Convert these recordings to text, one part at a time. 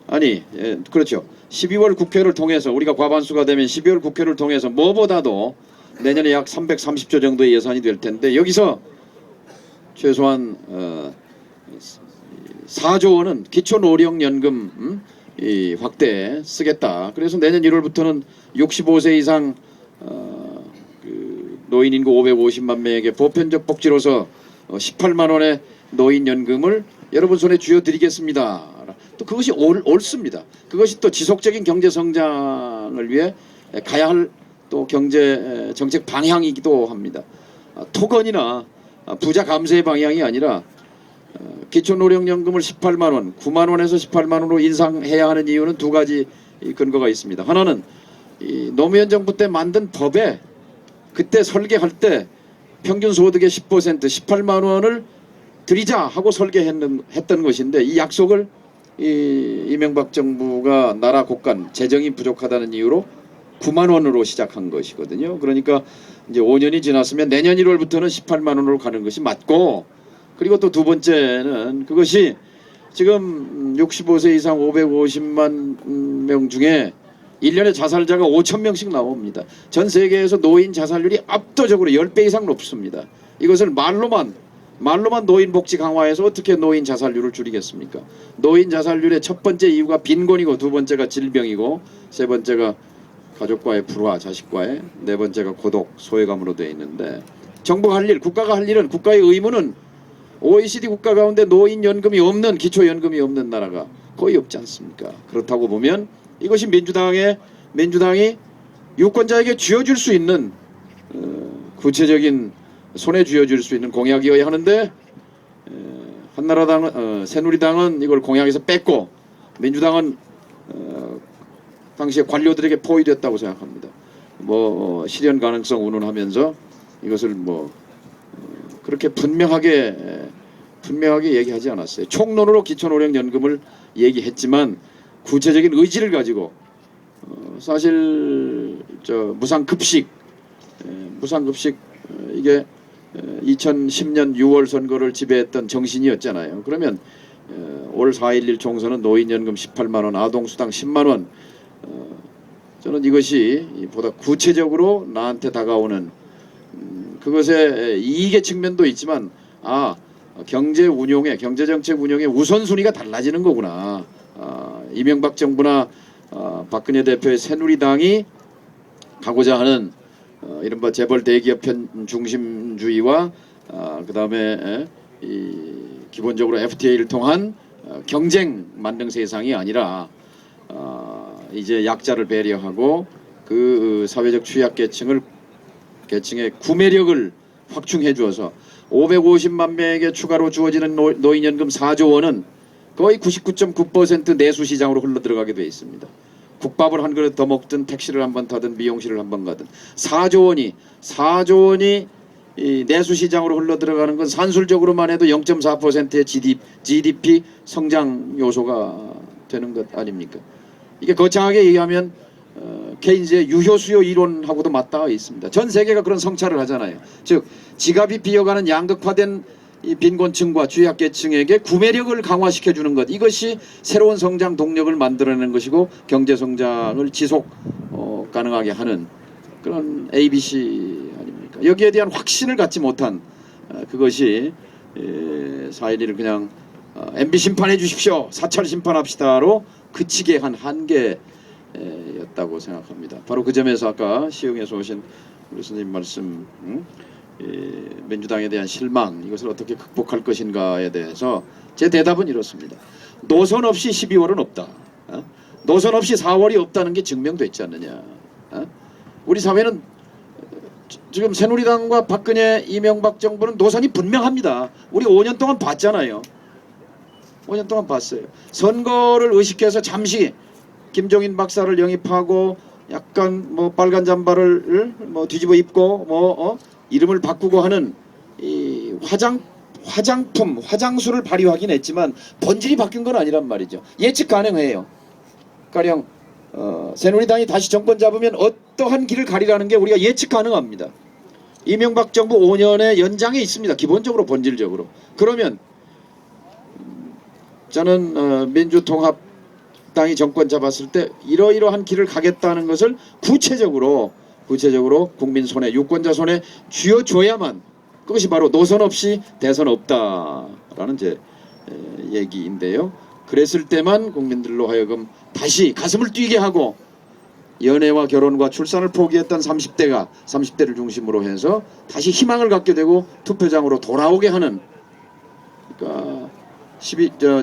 아니, 그렇죠. 12월 국회를 통해서 우리가 과반수가 되면 12월 국회를 통해서 뭐보다도 내년에 약 330조 정도의 예산이 될 텐데 여기서 최소한 4조 원은 기초노령연금 이 확대에 쓰겠다. 그래서 내년 1월부터는 65세 이상 그 노인 인구 550만 명에게 보편적 복지로서 18만 원의 노인연금을 여러분 손에 쥐어드리겠습니다. 또 그것이 옳습니다. 그것이 또 지속적인 경제 성장을 위해 가야 할 또 경제 정책 방향이기도 합니다. 토건이나 부자 감세의 방향이 아니라 기초노령연금을 18만 원, 9만 원에서 18만 원으로 인상해야 하는 이유는 두 가지 근거가 있습니다. 하나는 이 노무현 정부 때 만든 법에 그때 설계할 때 평균 소득의 10% 18만 원을 드리자 하고 설계했던 것인데 이 약속을 이명박 정부가 나라 곳간 재정이 부족하다는 이유로 9만 원으로 시작한 것이거든요. 그러니까 이제 5년이 지났으면 내년 1월부터는 18만 원으로 가는 것이 맞고, 그리고 또 두 번째는 그것이 지금 65세 이상 550만 명 중에 1년에 자살자가 5천 명씩 나옵니다. 전 세계에서 노인 자살률이 압도적으로 10배 이상 높습니다. 이것을 말로만 노인 복지 강화해서 어떻게 노인 자살률을 줄이겠습니까? 노인 자살률의 첫 번째 이유가 빈곤이고, 두 번째가 질병이고, 세 번째가 가족과의 불화, 자식과의, 네 번째가 고독, 소외감으로 되어 있는데, 정부가 할 일, 국가가 할 일은, 국가의 의무는 OECD 국가 가운데 노인연금이 없는, 기초연금이 없는 나라가 거의 없지 않습니까? 그렇다고 보면 이것이 민주당이 유권자에게 쥐어줄 수 있는 구체적인 손에 쥐어줄 수 있는 공약이어야 하는데, 한나라당은 새누리당은 이걸 공약에서 뺐고, 민주당은 당시에 관료들에게 포위됐다고 생각합니다. 실현 가능성 운운하면서 이것을 그렇게 분명하게 얘기하지 않았어요. 총론으로 기초노령연금을 얘기했지만 구체적인 의지를 가지고 사실 무상급식 이게 2010년 6월 선거를 지배했던 정신이었잖아요. 그러면 올 4.11 총선은 노인연금 18만 원, 아동수당 10만 원, 저는 이것이 보다 구체적으로 나한테 다가오는 그것의 이익의 측면도 있지만 경제정책 운용의 우선순위가 달라지는 거구나. 이명박 정부나 박근혜 대표의 새누리당이 가고자 하는 이른바 재벌 대기업 중심주의와 그다음에 기본적으로 FTA를 통한 경쟁 만능 세상이 아니라 이제 약자를 배려하고 그 사회적 취약계층의 구매력을 확충해 주어서 550만 명에게 추가로 주어지는 노인연금 4조 원은 거의 99.9% 내수시장으로 흘러들어가게 되어 있습니다. 국밥을 한 그릇 더 먹든 택시를 한번 타든 미용실을 한번 가든 4조 원이 이 내수시장으로 흘러들어가는 건 산술적으로만 해도 0.4%의 GDP 성장 요소가 되는 것 아닙니까? 이게 거창하게 얘기하면 케인즈의 유효수요 이론하고도 맞닿아 있습니다. 전 세계가 그런 성찰을 하잖아요. 즉 지갑이 비어가는 양극화된 이 빈곤층과 취약계층에게 구매력을 강화시켜주는 것, 이것이 새로운 성장 동력을 만들어내는 것이고 경제 성장을 지속 가능하게 하는 그런 ABC 아닙니까? 여기에 대한 확신을 갖지 못한 그것이 4.11을 그냥 MB 심판해 주십시오, 사찰 심판합시다로 그치게 한 한계였다고 생각합니다. 바로 그 점에서 아까 시흥에서 오신 우리 선생님 말씀, 민주당에 대한 실망, 이것을 어떻게 극복할 것인가에 대해서 제 대답은 이렇습니다. 노선 없이 12월은 없다. 노선 없이 4월이 없다는 게 증명됐지 않느냐. 우리 사회는 지금 새누리당과 박근혜, 이명박 정부는 노선이 분명합니다. 우리 5년 동안 봤잖아요. 5년 동안 봤어요. 선거를 의식해서 잠시 김종인 박사를 영입하고 약간 빨간 잠바를 뒤집어 입고 이름을 바꾸고 하는 이 화장품, 화장수를 발휘하긴 했지만 본질이 바뀐 건 아니란 말이죠. 예측 가능해요. 가령 새누리당이 다시 정권 잡으면 어떠한 길을 가리라는 게 우리가 예측 가능합니다. 이명박 정부 5년의 연장에 있습니다. 기본적으로 본질적으로. 그러면 저는 민주통합 적당히 정권 잡았을 때 이러이러한 길을 가겠다는 것을 구체적으로 국민 손에, 유권자 손에 쥐어줘야만, 그것이 바로 노선 없이 대선 없다라는 제 얘기인데요. 그랬을 때만 국민들로 하여금 다시 가슴을 뛰게 하고, 연애와 결혼과 출산을 포기했던 30대를 중심으로 해서 다시 희망을 갖게 되고 투표장으로 돌아오게 하는, 그러니까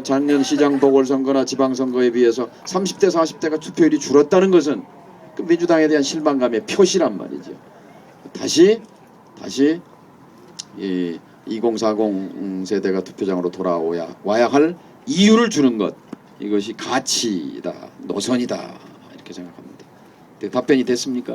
작년 시장 보궐선거나 지방선거에 비해서 30대 40대가 투표율이 줄었다는 것은 그 민주당에 대한 실망감의 표시란 말이죠. 다시 이 2040 세대가 투표장으로 와야 할 이유를 주는 것, 이것이 가치이다, 노선이다, 이렇게 생각합니다. 답변이 됐습니까?